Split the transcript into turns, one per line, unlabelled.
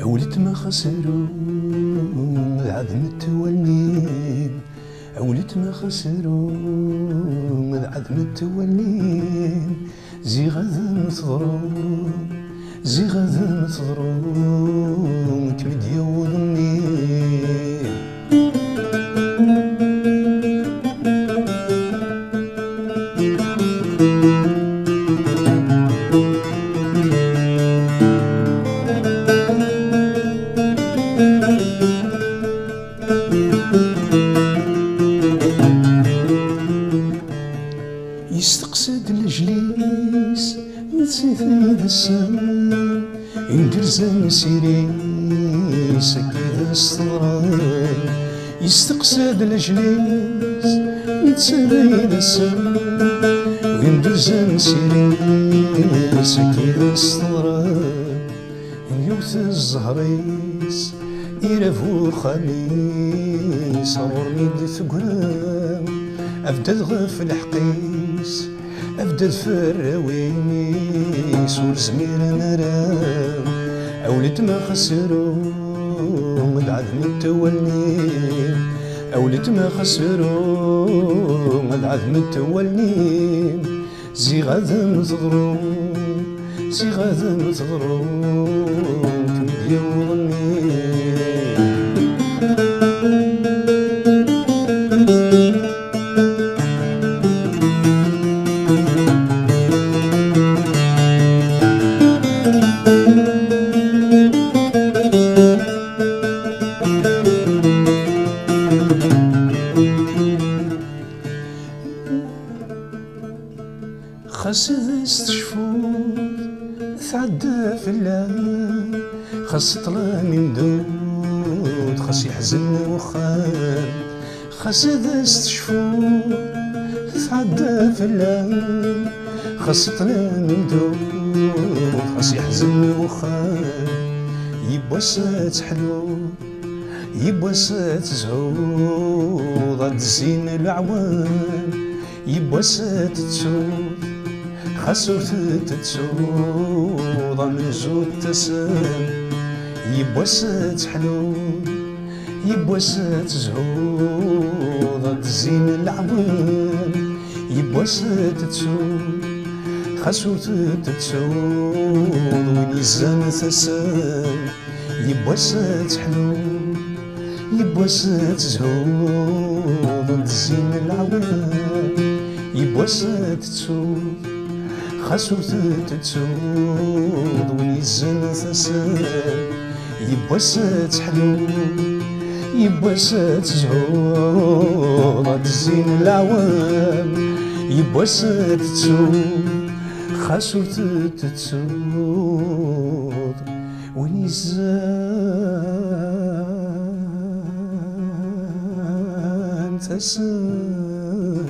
أولت ما خسروا عظم التولين، أولت ما خسروا عظم التولين، زي غدا نتضرو زي غدا نتضرو تمد يوضني. يستقصد الجليس نسيت ذا السم انجرزان سيريس كذا الصراي. يستقصد الجليس نسيت ذا السم انجرزان سيريس كذا الصراي. يوث الزهريس يرفو خميس عمرني ثقرام أبدل غف الحقيس أبدل فراويس والزمير مرام. أولد ما خسروا من عدم التولين، أولد ما خسروا من عدم التولين، زي غدا نتضرو زي غدا نتضرو تمد يوضني. خاص إذا استشفوت تعدى في الليل، خاص طلع من دود خاص يحزن وخان. خاص إذا استشفوت تعدى في الليل، خاص طلع من دود خاص يحزن وخان. يبوسات حلو يبوسات زهود غاد الزين العوان. يبوسات تسود خاصو تتسود من زود تسام. يبوسات حلو يبوسات زهود غاد الزين العوان. يبوسات تسود خاصو تتسود وين يزان تسام. يبوسات حلو يبوسات زهود غاد الزين العوان. يبوسات تسود خاصو تتسود وين يزن تسام. يبوسات حلو يبوسات زهود غاد الزين العوام. يبوسات تسود خاصو تتسود وين يزن تسام.